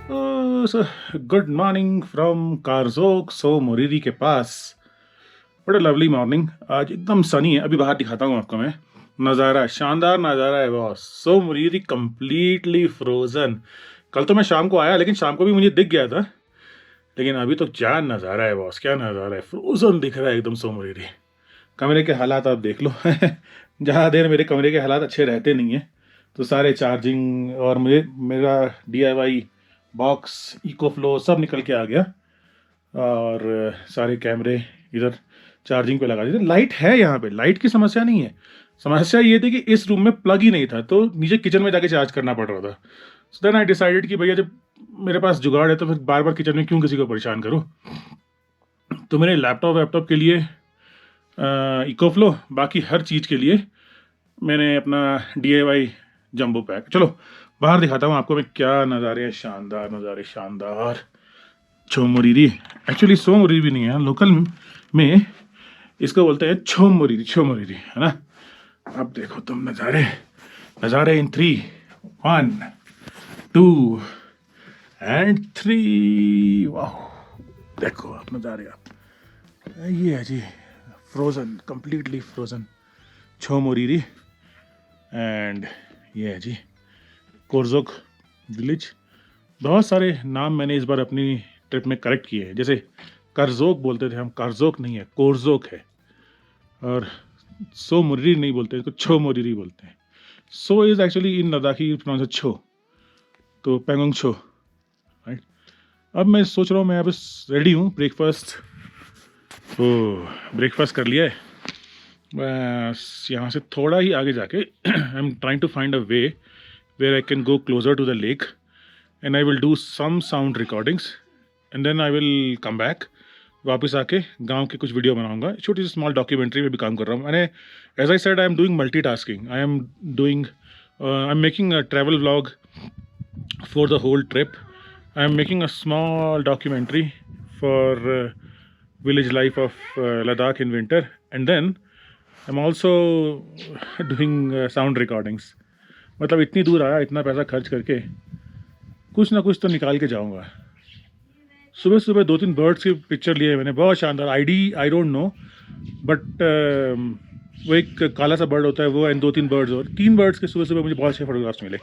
Good morning from कारजोक सो मोरिरी के पास। बड़ा lovely morning आज, एकदम सनी है। अभी बाहर दिखाता हूँ आपको मैं नज़ारा, शानदार नज़ारा है बॉस। सो मोरिरी कंप्लीटली फ्रोजन। कल तो मैं शाम को आया, लेकिन शाम को भी मुझे दिख गया था, लेकिन अभी तो क्या नज़ारा है बॉस, क्या नज़ारा है। फ्रोजन दिख रहा है एकदम सो मोरिरी। कमरे के हालात आप देख लो। ज़्यादा देर मेरे कमरे के हालात अच्छे रहते नहीं हैं, तो सारे चार्जिंग और मेरा DIY बॉक्स इको फ्लो सब निकल के आ गया, और सारे कैमरे इधर चार्जिंग पे लगा दिए। लाइट है यहाँ पे, लाइट की समस्या नहीं है। समस्या ये थी कि इस रूम में प्लग ही नहीं था, तो नीचे किचन में जाके चार्ज करना पड़ रहा था। सो देन आई डिसाइडेड कि भैया जब मेरे पास जुगाड़ है तो फिर बार बार किचन में क्यों किसी को परेशान करूँ। तो मेरे लैपटॉप के लिए इको फ्लो, बाकी हर चीज़ के लिए मैंने अपना DIY जंबो पैक। चलो बाहर दिखाता हूँ आपको मैं, क्या नज़ारे हैं, शानदार नज़ारे, शानदार। छोमोरीरी, एक्चुअली सोमोरीरी भी नहीं है, लोकल में इसको बोलते हैं छोमोरीरी, छोमोरीरी है ना। अब देखो तुम नज़ारे, नज़ारे इन 3, 1, 2 एंड 3। वाह, देखो आप नज़ारे आप। ये है जी फ्रोज़न, कंप्लीटली फ्रोज़न छोमोरीरी। एंड ये है जी कोरजोक विलेज। बहुत सारे नाम मैंने इस बार अपनी ट्रिप में करेक्ट किए हैं। जैसे करजोक बोलते थे हम, करजोक नहीं है, कोरजोक है। और सो मुरिरी नहीं बोलते, इसको छो मुरिरी बोलते हैं। So is actually in Ladakhi pronounce Tso, तो पेंगोंग छो, राइट। अब मैं सोच रहा हूँ, मैं अब रेडी हूँ ब्रेकफास्ट। तो ब्रेकफास्ट कर लिया है, बस यहाँ से थोड़ा ही आगे जाके I am trying to find a way where I can go closer to the lake, and I will do some sound recordings, and then I will come back। वापस आके गांव की कुछ वीडियो बनाऊंगा, छोटी सी स्मॉल डॉक्यूमेंट्री में भी काम कर रहा हूँ मैंने। As I said, I am doing multitasking. I am making a travel vlog for the whole trip. I am making a small documentary for village life of Ladakh in winter, and then I'm also doing sound recordings। मतलब इतनी दूर आया, इतना पैसा खर्च करके, कुछ ना कुछ तो निकाल के जाऊंगा। सुबह सुबह 2-3 बर्ड्स की पिक्चर लिए मैंने, बहुत शानदार। आई डोंट नो, बट वो एक काला सा बर्ड होता है वो, एंड 2-3 बर्ड्स, और 3 बर्ड्स के सुबह सुबह मुझे बहुत अच्छे फोटोग्राफ्स मिले।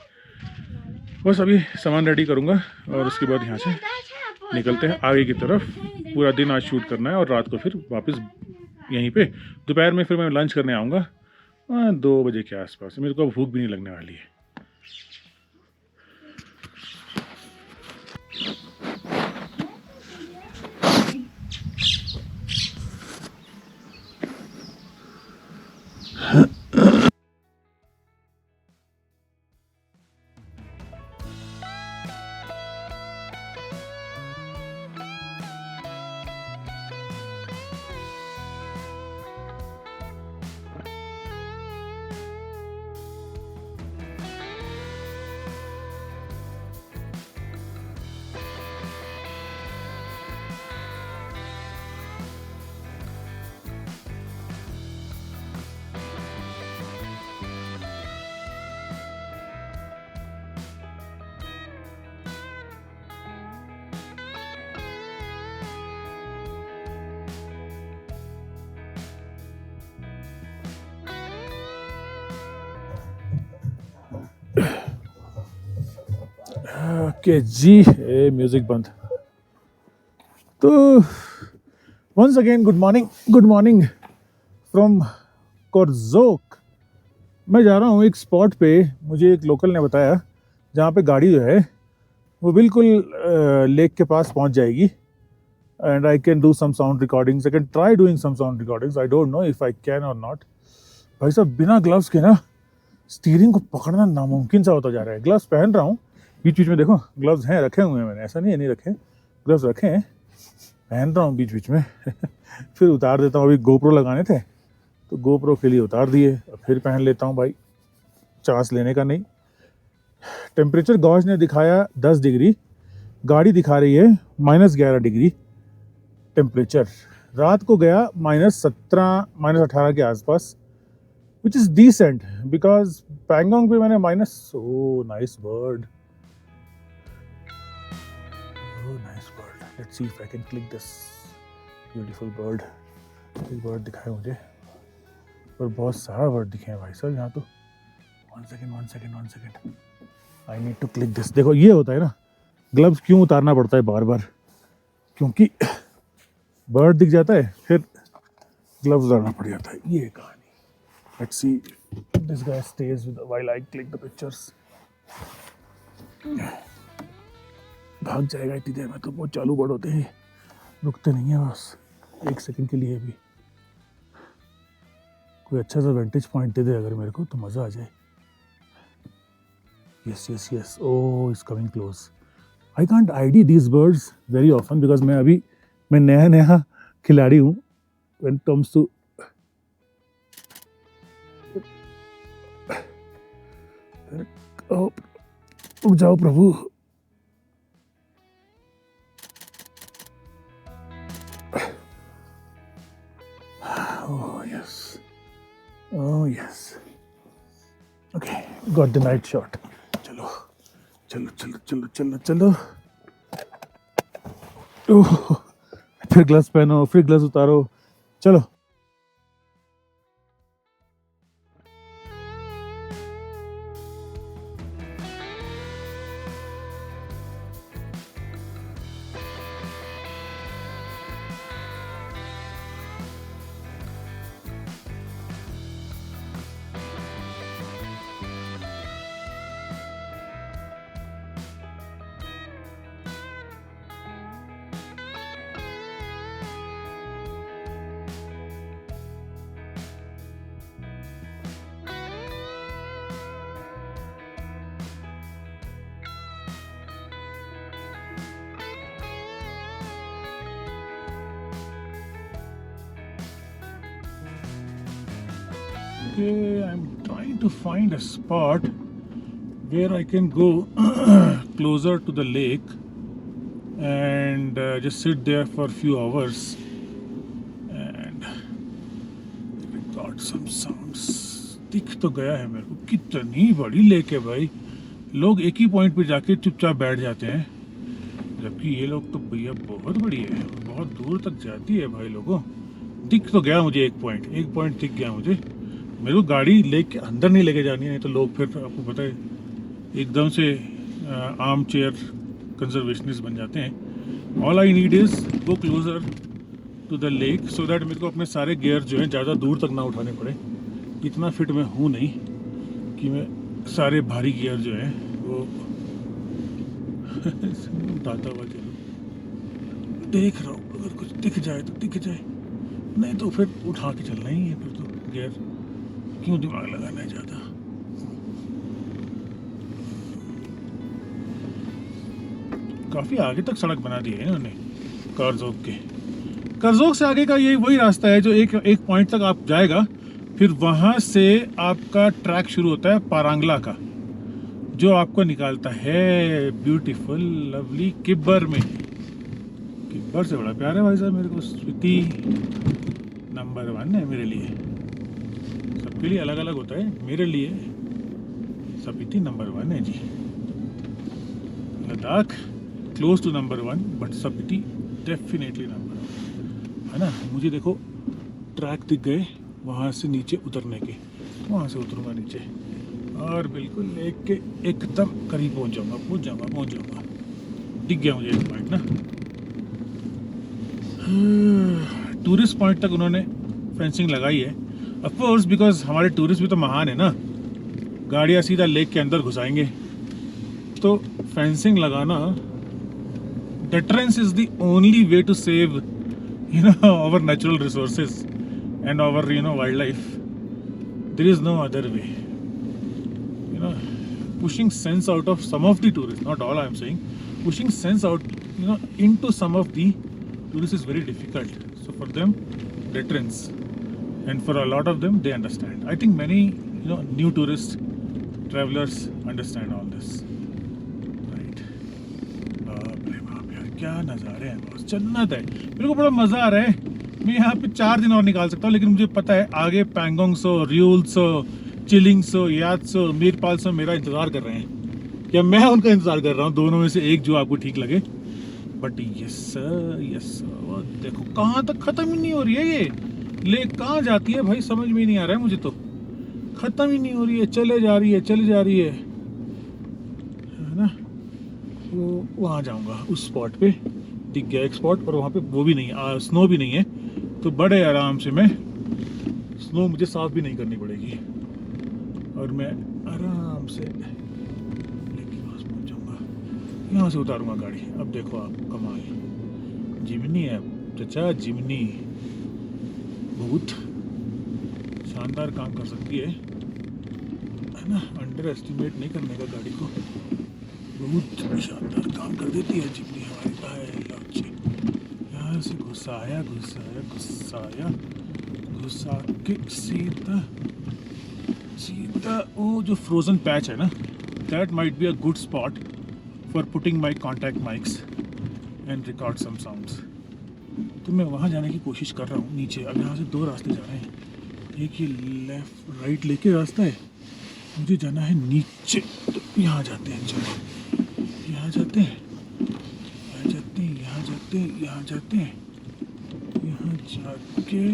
बस अभी सामान रेडी करूँगा और उसके बाद यहाँ से निकलते हैं आगे की तरफ। पूरा दिन आज शूट करना है और रात को फिर वापस यहीं पे। दोपहर में फिर मैं लंच करने आऊँगा 2 बजे के आसपास। मेरे को भूख भी नहीं लगने वाली है। ओके जी, म्यूजिक बंद। तो once again good morning from Korzok. मैं जा रहा हूँ एक स्पॉट पे, मुझे एक लोकल ने बताया, जहाँ पे गाड़ी जो है वो बिल्कुल लेक के पास पहुँच जाएगी, and I can do some sound recordings. I can try doing some sound recordings. I don't know if I can or not. भाई साहब, बिना ग्लव्स के ना स्टीयरिंग को पकड़ना नामुमकिन सा होता जा रहा है। ग्लव्स पहन रहा हूँ, बीच बीच में देखो ग्लव्स हैं, रखे हुए हैं मैंने, ऐसा नहीं है नहीं रखे, ग्लव्स रखे हैं, पहन रहा हूँ बीच बीच में। फिर उतार देता हूँ। अभी गोप्रो लगाने थे तो गोप्रो के लिए उतार दिए, फिर पहन लेता हूँ भाई, चांस लेने का नहीं। टेम्परेचर गॉज ने दिखाया 10 डिग्री, गाड़ी दिखा रही है -11 डिग्री टेम्परेचर। रात को गया -17 -18 के आसपास, which is decent because Pangong पे मैंने nice bird. Let's see if I can click this beautiful bird. एक बर्ड दिखाए मुझे, और बहुत सारा बर्ड दिखे हैं भाई साहब यहाँ तो। One second, I need to click this. देखो ये होता है ना, ग्लव्स क्यों उतारना पड़ता है बार बार, क्योंकि बर्ड दिख जाता है फिर ग्लव्स उतारना पड़ जाता है। ये कहानी। Let's see this guy stage with while I click the pictures. भाग जाएगा इतनी देर में तो, बहुत चालू बर्ड होते हैं, रुकते नहीं है बस एक सेकंड के लिए भी। कोई अच्छा सा वेंटेज पॉइंट दे दे अगर मेरे को तो मज़ा आ जाए। Yes, oh is coming close. I can't ID these birds very often because मैं नया खिलाड़ी हूँ व्हेन इट कम्स टू रुक जाओ प्रभु। Oh yes. Okay, got the night shot. चलो। ओह, फिर ग्लव्स पहनो, फिर ग्लव्स उतारो, चलो। Okay, I'm trying to find a spot where I can go closer to the lake and just sit there for a few hours and record some sounds. दिख तो गया है मेरे को, कितनी बड़ी लेक है भाई। लोग एक ही पॉइंट पे जाके चुपचाप बैठ जाते हैं, जबकि ये लोग तो भैया बहुत बड़ी है, बहुत दूर तक जाती है भाई। लोगों दिख तो गया मुझे एक पॉइंट दिख गया मुझे। मेरे को गाड़ी लेके अंदर नहीं लेके जानी है, नहीं तो लोग फिर आपको पता है एकदम से आर्म चेयर कंजर्वेशनिस्ट बन जाते हैं। All I need is go closer to the lake so that मेरे को अपने सारे गियर जो हैं ज़्यादा दूर तक ना उठाने पड़े। इतना फिट मैं हूँ नहीं कि मैं सारे भारी गियर जो हैं वो उठाता हुआ चलो। देख रहा हूँ, अगर कुछ दिख जाए तो दिख जाए, नहीं तो फिर उठा के चलना ही है। फिर तो गियर क्यों दिमाग लगाना है ज़्यादा। काफ़ी आगे तक सड़क बना दी है इन्होंने कारजोक के। कारजोक से आगे का ये वही रास्ता है जो एक पॉइंट तक आप जाएगा, फिर वहाँ से आपका ट्रैक शुरू होता है पारांगला का, जो आपको निकालता है ब्यूटीफुल लवली किब्बर में। किब्बर से बड़ा प्यार है भाई साहब मेरे को। स्पीति नंबर 1 है मेरे लिए, सबके लिए अलग अलग होता है, मेरे लिए स्पीति नंबर 1 है जी। Ladakh close to number 1 but Spiti definitely number 1 है ना। मुझे देखो ट्रैक दिख गए वहाँ से नीचे उतरने के, वहाँ से उतरूँगा नीचे और बिल्कुल लेक के एकदम करीब पहुँच जाऊँगा। दिख गया मुझे एक पॉइंट ना। टूरिस्ट पॉइंट तक उन्होंने फेंसिंग लगाई है, ऑफ कोर्स बिकॉज हमारे टूरिस्ट भी तो महान है ना। गाड़ियाँ सीधा लेक के अंदर घुसाएंगे, तो फेंसिंग लगाना, deterrence is the only way to save our natural resources and our wildlife. There is no other way. Pushing sense out of some of the tourists, not all I am saying, pushing sense out into some of the tourists is very difficult. So for them, deterrence, and for a lot of them they understand. I think many new tourist travelers understand all this. क्या नज़ारे हैं boss, जन्नत है। मेरे को बड़ा मज़ा आ रहा है। मैं यहाँ पे 4 दिन और निकाल सकता हूँ, लेकिन मुझे पता है आगे पैंगोंग सो, रियूल सो, चिलिंग सो, याद सो, मीरपाल सो मेरा इंतज़ार कर रहे हैं, या मैं उनका इंतज़ार कर रहा हूँ। दोनों में से एक जो आपको ठीक लगे बट यस वो देखो कहाँ तक खत्म ही नहीं हो रही है ये लेक, कहाँ जाती है भाई समझ में ही नहीं आ रहा है मुझे तो, खत्म ही नहीं हो रही है, चले जा रही है चले जा रही है ना। वो वहाँ जाऊँगा उस स्पॉट पे, दिख गया एक स्पॉट, और वहाँ पे वो भी नहीं है, स्नो भी नहीं है, तो बड़े आराम से मैं स्नो मुझे साफ भी नहीं करनी पड़ेगी और मैं आराम से लेक के पास पहुँच जाऊँगा। यहाँ से उतारूँगा गाड़ी। अब देखो आप कमाल, जिमनी है चचा, जिमनी बहुत शानदार काम कर सकती है ना, अंडर एस्टिमेट नहीं करने का गाड़ी को, बहुत शानदार काम कर देती है जिमनी हमारी। यहाँ से घुसाया घुसा के सीधा सीधा वो जो फ्रोजन पैच है ना, that might be a good spot for putting my contact mics and record some sounds. तो मैं वहाँ जाने की कोशिश कर रहा हूँ नीचे। अब यहाँ से दो रास्ते जा रहे हैं, एक ये लेफ्ट राइट लेके रास्ता है, मुझे जाना है नीचे, तो यहाँ जाते हैं, चलो यहाँ जाते हैं, यहाँ जाते हैं, यहाँ जाते हैं, यहाँ जाते हैं, यहाँ जाके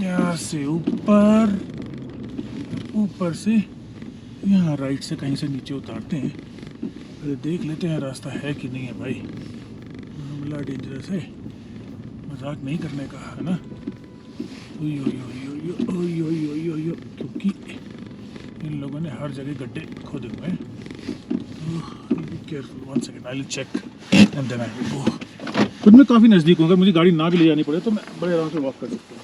यहाँ से ऊपर, ऊपर से यहाँ राइट से कहीं से नीचे उतारते हैं। अरे देख लेते हैं रास्ता है कि नहीं है भाई, बड़ा डेंजरस है, मजाक नहीं करने का है ना। क्योंकि इन लोगों ने हर जगह गड्ढे खोदे हुए हैं। Careful, 1 second, I will check and then I will go. खुद में काफ़ी नज़दीक होगा, मुझे गाड़ी ना भी ले जानी पड़े तो मैं बड़े आराम से वॉक कर सकता हूँ।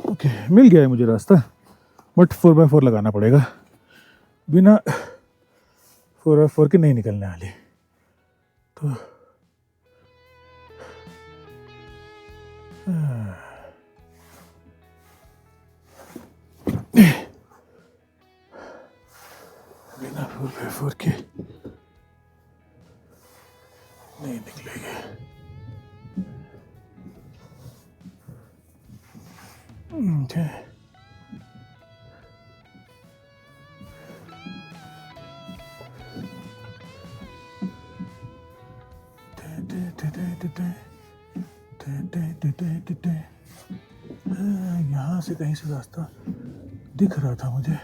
ओके, मिल गया है मुझे रास्ता, बट 4x4 लगाना पड़ेगा, बिना 4x4 के नहीं निकलने वाली। तो बिना 4x4 के नहीं निकलेगी। Okay. यहाँ से कहीं से रास्ता दिख रहा था मुझे,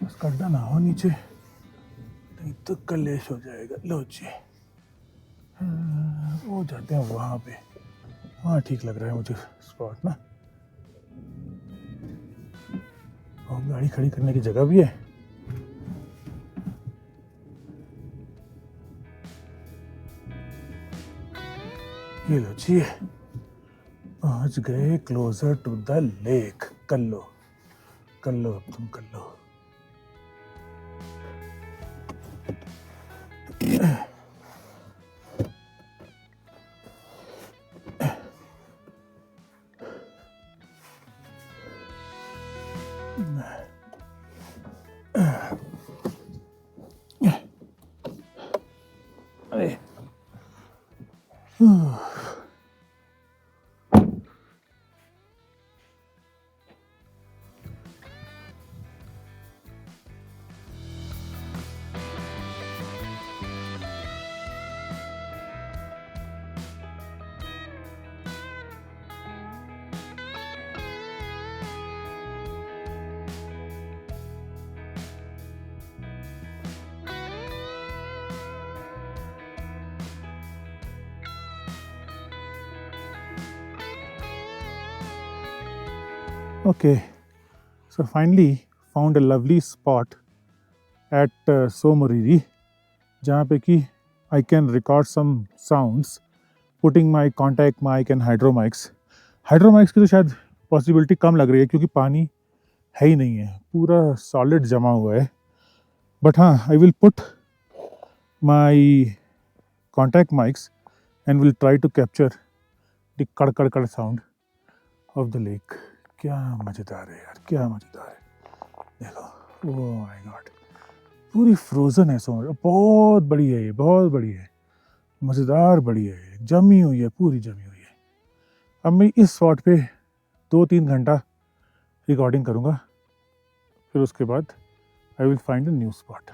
बस गड्ढा ना हो नीचे, नहीं तो कलेश हो जाएगा। लो जी, वो जाते हैं वहाँ पे, वहाँ ठीक लग रहा है मुझे स्पॉट ना। और गाड़ी खड़ी करने की जगह भी है। ये लो जी, पहुंच गए क्लोजर टू द लेक। कर लो अब तुम कर लो। अरे Okay, so finally found a lovely spot at Somoriri, जहाँ पे कि I can record some sounds, putting my contact mic and hydro mics. Hydro mics की तो शायद पॉसिबिलिटी कम लग रही है क्योंकि पानी है ही नहीं है, पूरा सॉलिड जमा हुआ है। बट हाँ, I will put my contact mics and will try to capture the कड़ sound of the lake. क्या मज़ेदार है यार, क्या मज़ेदार है। देखो, ओह माय गॉड, पूरी फ्रोज़न है सोमर, बहुत बड़ी है ये, बहुत बड़ी है, मज़ेदार बड़ी है, जमी हुई है, पूरी जमी हुई है। अब मैं इस स्पॉट पे 2-3 घंटा रिकॉर्डिंग करूँगा, फिर उसके बाद I will find a new spot.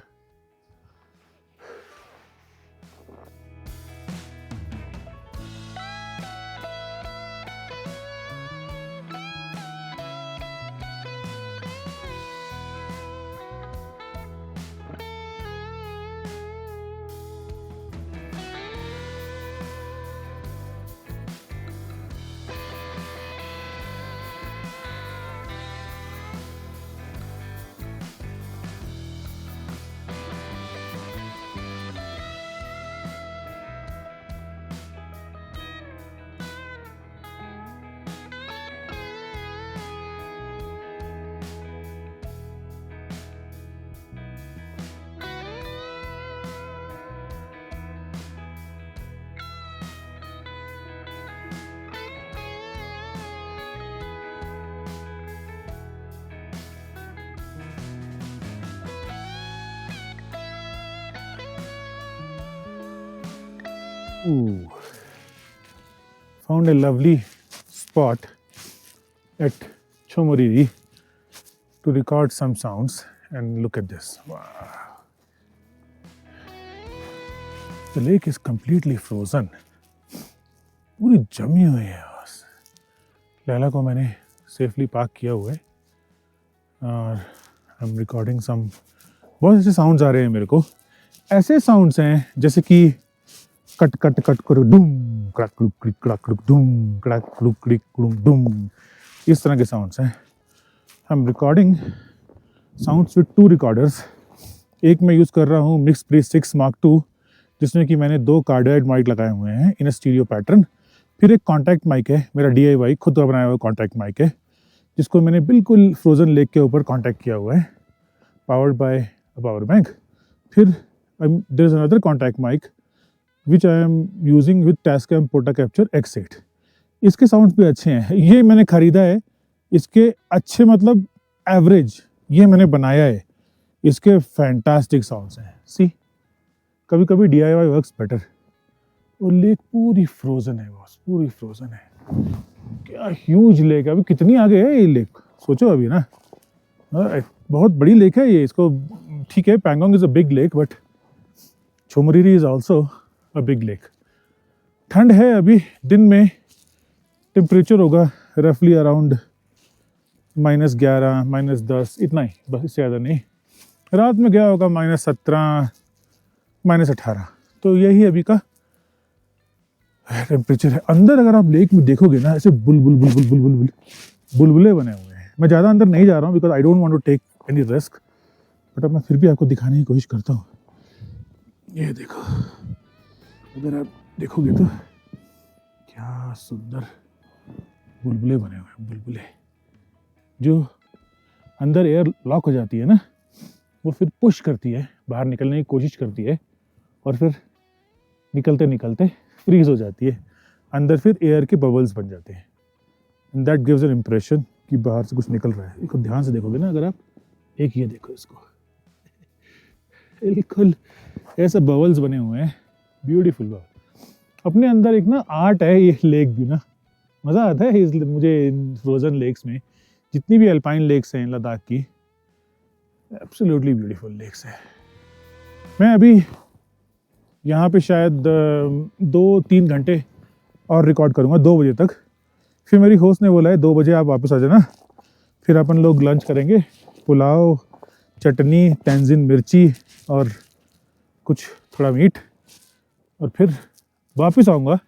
Ooh, found a lovely spot at Chomoriri to record some sounds, and look at this. Wow. The lake is completely frozen. पूरी जमी हुई है बस. लैला को मैंने सेफली पार्क किया हुआ है और आई एम रिकॉर्डिंग सम. बहुत ऐसे साउंड्स आ रहे हैं मेरे को. ऐसे साउंड्स हैं जैसे कि कट कट कट करो डूम क्रक क्लुक क्लिक क्रक क्लुक डूम क्रक क्लुक क्लिक क्लुक डूम. इस तरह के साउंड्स हैं. आई am recording sounds with 2 recorders. एक मैं यूज़ कर रहा हूँ मिक्स प्री 6 Mark II, जिसमें कि मैंने 2 कार्डियोइड माइक लगाए हुए हैं इन स्टीरियो पैटर्न. फिर एक कॉन्टैक्ट माइक है, मेरा DIY खुद का बनाया हुआ कॉन्टैक्ट माइक है, जिसको मैंने बिल्कुल फ्रोज़न लेक के ऊपर कॉन्टैक्ट किया हुआ है, powered by a power bank. फिर there is another contact mic which I am using with Tascam Porta Capture X8. इसके साउंड्स भी अच्छे हैं. ये मैंने ख़रीदा है. इसके अच्छे मतलब एवरेज ये मैंने बनाया है. इसके फैंटास्टिक साउंड्स हैं. सी, कभी कभी DIY वर्क्स बेटर. और लेक पूरी फ्रोज़न है बॉस, पूरी फ्रोज़न है. क्या ह्यूज लेक है. अभी कितनी आगे है ये लेक, सोचो अभी ना. बहुत बड़ी लेक है ये. इसको ठीक है, Pangong is a big lake, but Tso Moriri is also a big lake. ठंड है अभी. दिन में टेम्परेचर होगा रफली अराउंड -11, -10, इतना ही बस, इससे ज़्यादा नहीं. रात में गया होगा -17, -18. तो यही अभी का टेम्परेचर है. अंदर अगर आप लेक में देखोगे ना, ऐसे बुलबुले बने हुए हैं. मैं ज़्यादा अंदर नहीं जा रहा हूँ because I don't want to take any risk, but अब मैं फिर भी आपको दिखाने की कोशिश करता हूँ. ये देखो, अगर आप देखोगे तो क्या सुंदर बुलबुले बने हुए हैं. बुलबुले जो अंदर एयर लॉक हो जाती है ना, वो फिर पुश करती है, बाहर निकलने की कोशिश करती है, और फिर निकलते निकलते फ्रीज हो जाती है. अंदर फिर एयर के बबल्स बन जाते हैं. And that gives an impression कि बाहर से कुछ निकल रहा है. इसको ध्यान से देखोगे ना अगर आप, एक ये देखो इसको, बिल्कुल ऐसे बबल्स बने हुए हैं. Beautiful bubble. अपने अंदर एक ना आर्ट है ये लेक भी ना. मज़ा आता है इस मुझे इन फ्रोज़न लेक्स में. जितनी भी अल्पाइन लेक्स हैं लद्दाख की, एब्सोल्युटली ब्यूटीफुल लेक्स है. मैं अभी यहाँ पे शायद 2-3 घंटे और रिकॉर्ड करूँगा, 2 बजे तक. फिर मेरी होस्ट ने बोला है 2 बजे आप वापस आ जाना. फिर अपन लोग लंच करेंगे, पुलाव, चटनी, तेंजिन मिर्ची और कुछ थोड़ा मीट, और फिर वापस आऊँगा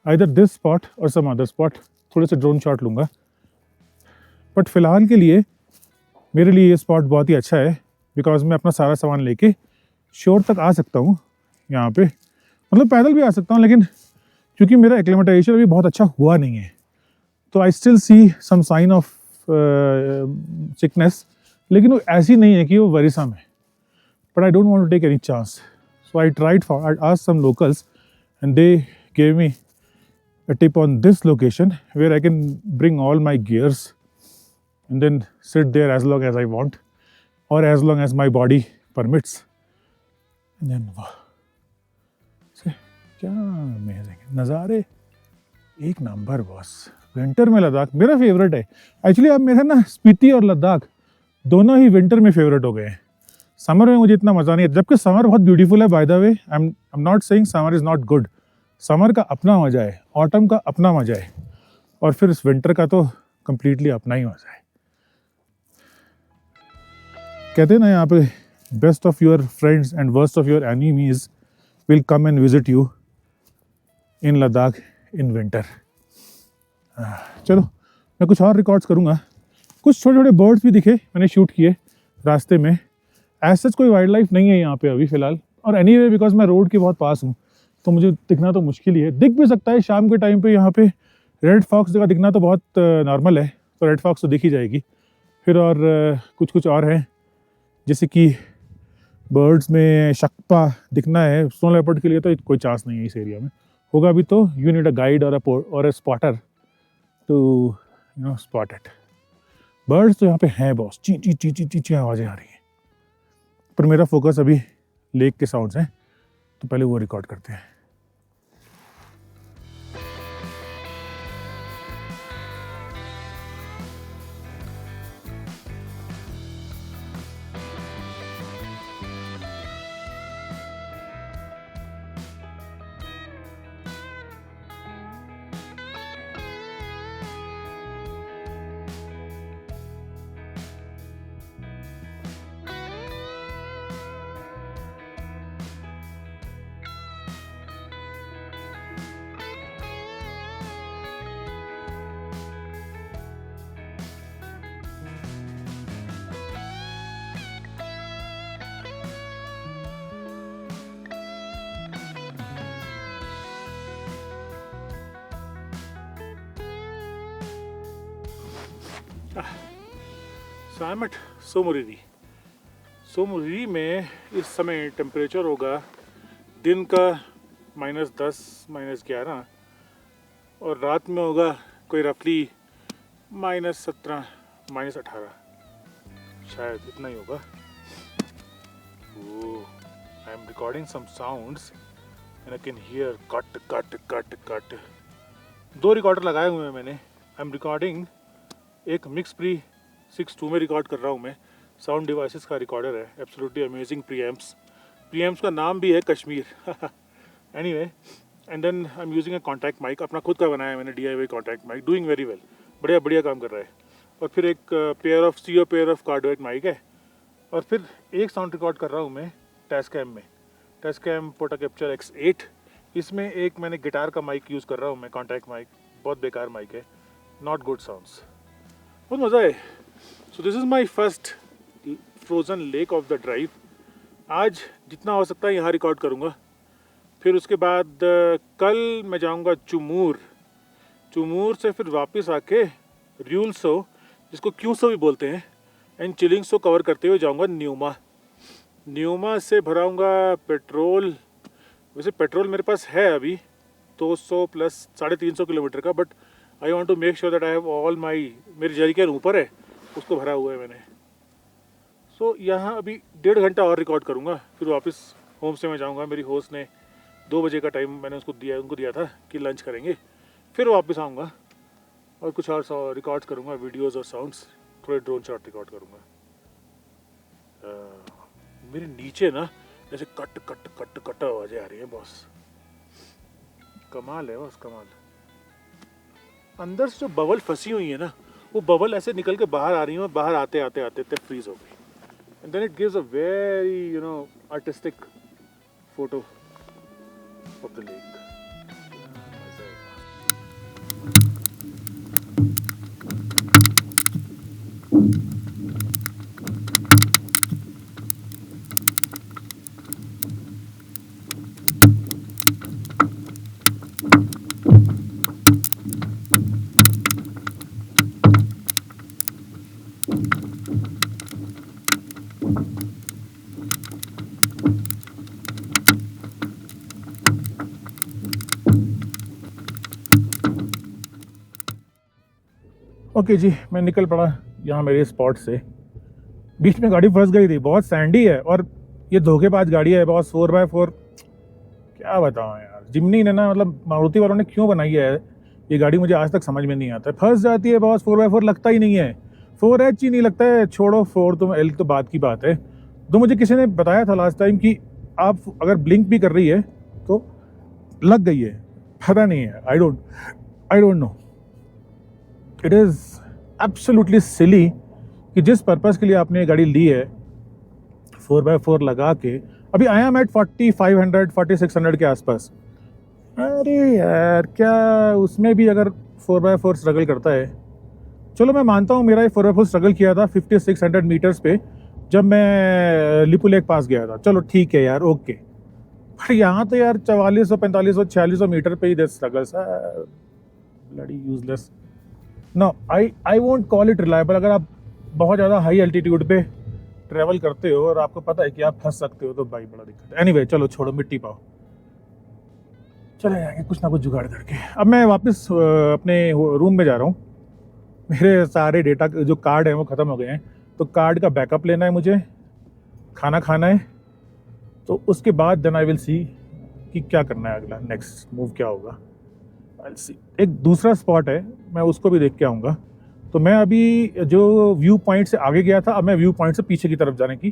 आइदर दिस स्पॉट और सम अदर स्पॉट. थोड़े से ड्रोन शॉट लूँगा. बट फ़िलहाल के लिए मेरे लिए ये स्पॉट बहुत ही अच्छा है, बिकॉज मैं अपना सारा सामान लेके शोर तक आ सकता हूँ यहाँ पे. मतलब पैदल भी आ सकता हूँ, लेकिन क्योंकि मेरा एक्लेमेटाइजेशन अभी बहुत अच्छा हुआ नहीं है, तो I still see some sign of sickness. लेकिन वो ऐसी नहीं है कि वो वरीसम है. But I don't want to take any chance, so I asked some locals and they gave me a tip on this location where I can bring all my gears and then sit there as long as I want, or as long as my body permits. And then wow, क्या amazing नज़ारे. एक number boss. Winter में लद्दाख मेरा favourite है. Actually अब मेरा ना स्पीति और लद्दाख दोनों ही विंटर में फेवरेट हो गए हैं. समर में मुझे इतना मज़ा नहीं है, जबकि समर बहुत ब्यूटीफुल है. By the way, I am not saying summer is not good. Summer का अपना मज़ा है, ऑटम का अपना मज़ा है, और फिर इस विंटर का तो कम्प्लीटली अपना ही मज़ा है. कहते हैं ना यहाँ पे, best of your friends and worst of your enemies will come and visit you in Ladakh in winter. चलो मैं कुछ और रिकॉर्ड्स करूँगा. कुछ छोटे छोटे बर्ड्स भी दिखे, मैंने शूट किए रास्ते में. ऐसा कोई वाइल्ड लाइफ नहीं है यहाँ पे अभी फ़िलहाल. और एनीवे बिकॉज मैं रोड के बहुत पास हूँ, तो मुझे दिखना तो मुश्किल ही है. दिख भी सकता है शाम के टाइम पे. यहाँ पे रेड फॉक्स जगह दिखना तो बहुत नॉर्मल है, तो रेड फॉक्स तो दिख ही जाएगी. फिर और कुछ और हैं, जैसे कि बर्ड्स में शकपा दिखना है. स्नो लेपर्ड के लिए तो कोई चांस नहीं है इस एरिया में. होगा भी तो यू नीड अ गाइड और a spotter to you know spot it. Birds तो यहाँ पे हैं बॉस. ची ची ची ची ची ची आवाज़ें आ रही हैं. पर मेरा फोकस अभी लेक के साउंड्स हैं, तो पहले वो रिकॉर्ड करते हैं. सो I am eight Tsomoriri. Tsomoriri में इस समय टेम्परेचर होगा दिन का -10 -11 और रात में होगा कोई रफली -17 -18 शायद इतना ही होगा। I am recording some sounds and I can hear cut cut cut cut. 2 recorder लगाए हुए हैं मैंने। आई एम रिकॉर्डिंग एक मिक्स प्री 6.2 में रिकॉर्ड कर रहा हूँ मैं। साउंड डिवाइसेस का रिकॉर्डर है, एब्सोल्युटली अमेजिंग प्रीएम्प्स का नाम भी है Kashmir. Anyway, and then I am using a contact mic, अपना खुद का बनाया है मैंने, DIY contact mic, doing very well, बढ़िया बढ़िया काम कर रहा है। और फिर एक पेयर ऑफ कार्डवेट माइक है। और फिर एक साउंड रिकॉर्ड कर रहा हूँ मैं टैस्कैम में, टैस्कैम पोटा कैप्चर X8। इसमें एक मैंने गिटार का माइक यूज़ कर रहा हूँ मैं, कॉन्टैक्ट माइक, बहुत बेकार माइक है, नॉट गुड साउंड्स, बहुत मज़ा है। So this is my first frozen lake of the drive. आज जितना हो सकता है यहाँ रिकॉर्ड करूँगा। फिर उसके बाद कल मैं जाऊँगा चुमूर से फिर वापस आके रियूल्सो, जिसको क्यूसो भी बोलते हैं, एंड चिलिंग्सो कवर करते हुए जाऊँगा न्यूमा से भराऊँगा पेट्रोल। वैसे पेट्रोल मेरे पास है अभी 200 प्लस 350 किलोमीटर का, but I want to make sure that I have all my, मेरी जरिकेन ऊपर है, उसको भरा हुआ है मैंने। सो यहाँ अभी 1.5 घंटा और रिकॉर्ड करूँगा, फिर वापस होम से मैं जाऊँगा। मेरी होस्ट ने 2 बजे का टाइम मैंने उनको दिया था कि लंच करेंगे, फिर वापस आऊँगा और कुछ और रिकॉर्ड करूँगा, वीडियोज़ और साउंड्स, थोड़े ड्रोन शॉट रिकॉर्ड करूँगा। मेरे नीचे ना जैसे कट कट कट कट आवाजें आ रही हैं बॉस, कमाल है बॉस, कमाल। अंदर से जो बबल फंसी हुई है ना, वो बबल ऐसे निकल के बाहर आ रही है और बाहर आते आते आते आते फ्रीज हो गई। And then it gives a very artistic photo of the lake. Okay जी, मैं निकल पड़ा यहाँ मेरे स्पॉट से। बीच में गाड़ी फंस गई थी, बहुत सैंडी है और ये धोखेबाज गाड़ी है बहुत, 4x4। क्या बताऊँ यार, जिमनी ने ना, मतलब मारुति वालों ने क्यों बनाई है ये गाड़ी, मुझे आज तक समझ में नहीं आता है। फंस जाती है बॉस, 4x4 लगता ही नहीं है, 4H ही नहीं लगता है, छोड़ो 4 तो L तो बात की बात है। तो मुझे किसी ने बताया था लास्ट टाइम कि आप अगर ब्लिंक भी कर रही है तो लग गई है, पता नहीं है, I don't know. It is absolutely silly कि जिस पर्पज़ के लिए आपने ये गाड़ी ली है 4x4 लगा के। अभी आई एम एट 4500 4600 के आसपास। अरे यार, क्या उसमें भी अगर 4x4 स्ट्रगल करता है। चलो मैं मानता हूँ, मेरा ये 4x4 स्ट्रगल किया था 5600 मीटर्स पे जब मैं लिपू लेक पास गया था, चलो ठीक है यार, ओके। पर यहाँ तो यार 4400 4500 4600 मीटर पे ही this struggles, bloody useless. No, I won't call it reliable. अगर आप बहुत ज़्यादा हाई एल्टीट्यूड पे ट्रैवल करते हो और आपको पता है कि आप फंस सकते हो, तो भाई बड़ा दिक्कत है। एनीवे, चलो छोड़ो, मिट्टी पाओ, चले जाएंगे कुछ ना कुछ जुगाड़ करके। अब मैं वापस अपने रूम में जा रहा हूँ। मेरे सारे डेटा जो कार्ड हैं वो ख़त्म हो गए हैं, तो कार्ड का बैकअप लेना है मुझे, खाना खाना है, तो उसके बाद देन आई विल सी कि क्या करना है, अगला नेक्स्ट मूव क्या होगा। आई सी। एक दूसरा स्पॉट है, मैं उसको भी देख के आऊँगा। तो मैं अभी जो व्यू पॉइंट से आगे गया था, अब मैं व्यू पॉइंट से पीछे की तरफ जाने की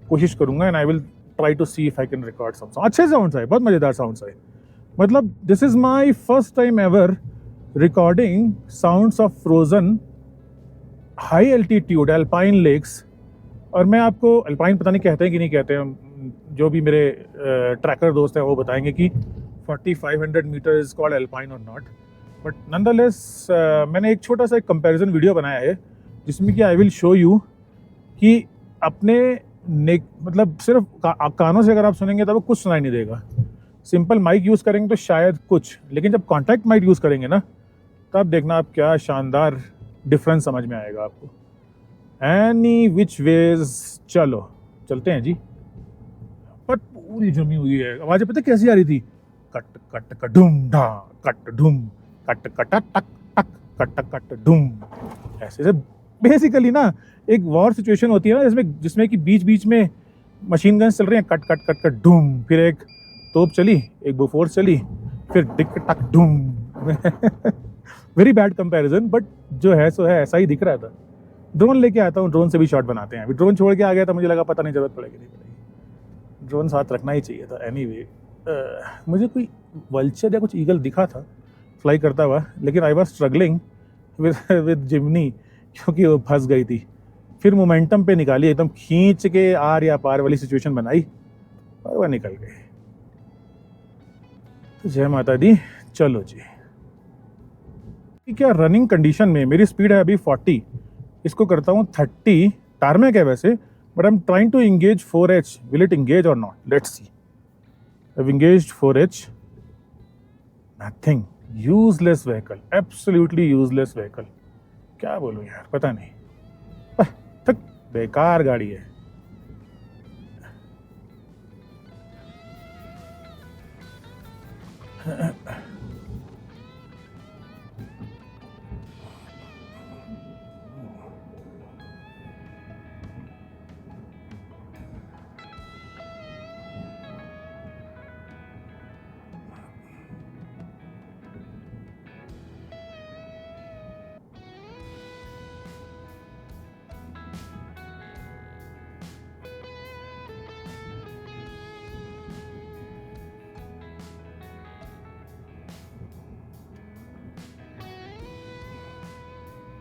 कोशिश करूँगा, and I will try to see if I can record some sound. अच्छे साउंड्स आए, बहुत मज़ेदार साउंड्स आए। मतलब this is my first time ever recording sounds of frozen high altitude alpine lakes. और मैं आपको, अल्पाइन पता नहीं कहते हैं कि नहीं कहते हैं, जो भी मेरे ट्रैकर दोस्त हैं वो बताएंगे कि 4500 मीटर इज कॉल्ड एल्पाइन और नॉट, बट नॉनदलेस मैंने एक छोटा सा एक कंपैरिजन वीडियो बनाया है जिसमें कि आई विल शो यू कि अपने मतलब सिर्फ कानों से अगर आप सुनेंगे तो वो कुछ सुनाई नहीं देगा। सिंपल माइक यूज़ करेंगे तो शायद कुछ, लेकिन जब कॉन्टैक्ट माइक यूज़ करेंगे ना, तब देखना आप क्या शानदार डिफरेंस समझ में आएगा आपको। एनी विच वेज चलो चलते हैं जी। पर पूरी जमी हुई है, आवाजें पता कैसी आ रही थी, कट कट कटुम ढा कट ढुम कट कट टक टक कट कट ढुम, ऐसे से बेसिकली ना एक वॉर सिचुएशन होती है ना, जिसमें जिसमें कि बीच बीच में मशीन गन्स चल रही हैं, कट कट कट कट ढूम, फिर एक तोप चली, एक बोफोर्स चली, फिर डिक टक ढूम। वेरी बैड कंपैरिजन, बट जो है सो है, ऐसा ही दिख रहा था। ड्रोन लेके आता हूँ, ड्रोन से भी शॉट बनाते हैं। अभी ड्रोन छोड़ के आ गया था, मुझे लगा पता नहीं जरूरत पड़ेगी नहीं पड़ेगी, ड्रोन साथ रखना ही चाहिए था। एनीवे मुझे कोई वल्चर या कुछ ईगल दिखा था फ्लाई करता हुआ, लेकिन आई वाज स्ट्रगलिंग विद जिमनी, क्योंकि वो फंस गई थी। फिर मोमेंटम पे निकाली, एकदम खींच के आर या पार वाली सिचुएशन बनाई और वह निकल गई। तो जय माता दी। चलो जी, क्या रनिंग कंडीशन में मेरी स्पीड है अभी 40, इसको करता हूँ 30। टारमेक है वैसे, but I am trying to engage 4H। Will it engage और not, let's see. I've engaged 4H, nothing, useless vehicle, absolutely useless vehicle। क्या बोलूं यार, पता नहीं, तक बेकार गाड़ी है।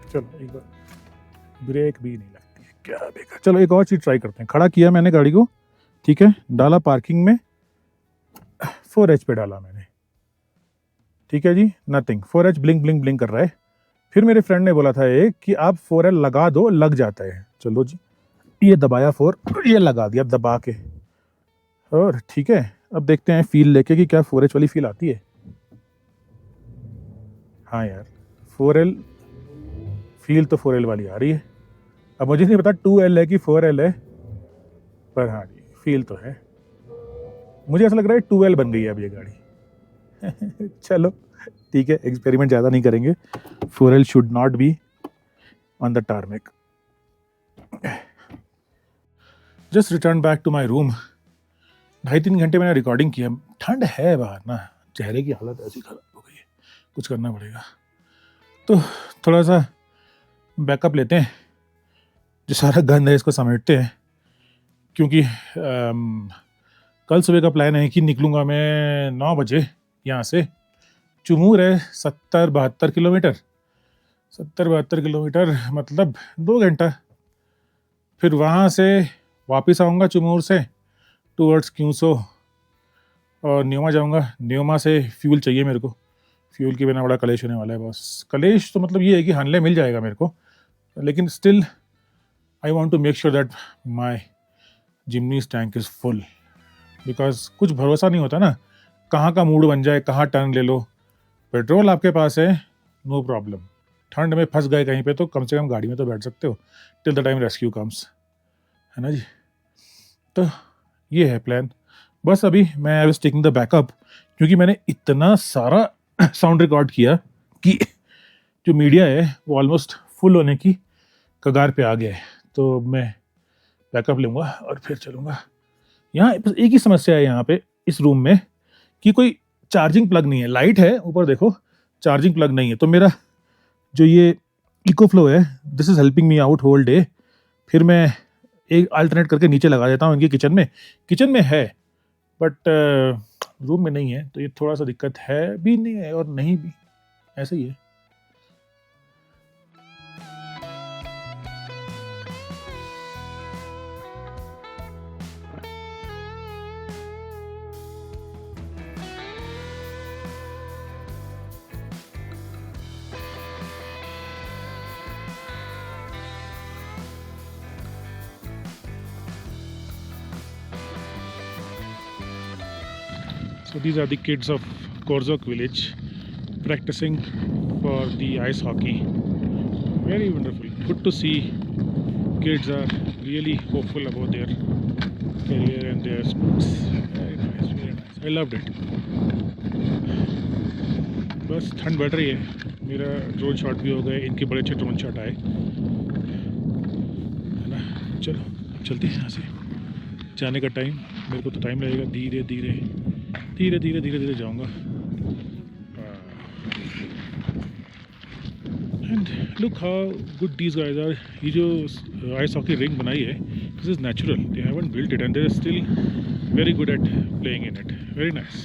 चलो एक बार ब्रेक भी नहीं लगती है, क्या बेकार। चलो एक और चीज ट्राई करते हैं। खड़ा किया मैंने गाड़ी को, ठीक है, डाला पार्किंग में, 4H पे डाला मैंने, ठीक है जी, nothing. 4H blink blink blink कर रहा है। फिर मेरे फ्रेंड ने बोला था एक कि आप 4L लगा दो, लग जाता है। चलो जी, ये दबाया 4, ये लगा दिया दबा के, और ठीक है, अब देखते हैं फील लेके कि क्या 4H वाली फील आती है। हाँ यार, 4L फील तो 4L वाली आ रही है। अब मुझे नहीं पता 2L है कि 4L है, पर हाँ जी फील तो है। मुझे ऐसा लग रहा है 2L बन गई है अब ये गाड़ी। चलो ठीक है, एक्सपेरिमेंट ज़्यादा नहीं करेंगे। 4L should not be on the tarmac. Just return back to my room. 2.5-3 घंटे मैंने रिकॉर्डिंग किया। ठंड है बाहर ना, चेहरे की हालत ऐसी खराब हो गई है, कुछ करना पड़ेगा। तो थोड़ा सा बैकअप लेते हैं, जो सारा गंद है इसको समेटते हैं, क्योंकि कल सुबह का प्लान है कि निकलूँगा मैं 9 बजे यहाँ से। चुमूर है 70-72 किलोमीटर, 70-72 किलोमीटर मतलब 2 घंटा। फिर वहाँ से वापस आऊँगा चुमूर से टूवर्ड्स क्यूसो और न्योमा जाऊँगा। न्योमा से फ्यूल चाहिए मेरे को, फ्यूल के बिना बड़ा कलेश होने वाला है बॉस। कलेश तो मतलब ये है कि हानले मिल जाएगा मेरे को, लेकिन still I want to make sure that my Jimny's tank is full, because कुछ भरोसा नहीं होता ना, कहाँ का मूड बन जाए, कहाँ टर्न ले लो। पेट्रोल आपके पास है, नो प्रॉब्लम। ठंड में फंस गए कहीं पे तो कम से कम गाड़ी में तो बैठ सकते हो till the time rescue comes, है ना जी। तो ये है प्लान। बस अभी मैं I was taking the backup, क्योंकि मैंने इतना सारा साउंड रिकॉर्ड किया कि जो मीडिया है वो ऑलमोस्ट फुल होने की कगार पे आ गया है। तो मैं बैकअप लूँगा और फिर चलूँगा। यहाँ बस एक ही समस्या है यहाँ पे इस रूम में कि कोई चार्जिंग प्लग नहीं है। लाइट है ऊपर देखो, चार्जिंग प्लग नहीं है। तो मेरा जो ये इको फ्लो है, this is helping me out whole day. फिर मैं एक अल्टरनेट करके नीचे लगा देता हूँ इनकी किचन में है, बट रूम में नहीं है। तो ये थोड़ा सा दिक्कत है भी नहीं है और नहीं भी, ऐसे ही है। So these are the kids of Korzok village practicing for the ice hockey Very wonderful. Good to see kids are really hopeful about their career and their sports. Very nice, very nice. I loved it. बस ठंड बढ़ रही है. मेरा drone shot भी हो गए, इनके बड़े अच्छे ड्रोन शॉट आए, है ना. चलो अब चलते हैं यहाँ से. जाने का टाइम, मेरे को तो टाइम लगेगा. धीरे धीरे धीरे धीरे धीरे धीरे जाऊँगा. And look how good these guys are. ये जो आइस हॉकी रिंग बनाई है, this is natural. They haven't built it and they are still very good at playing in it. Very nice.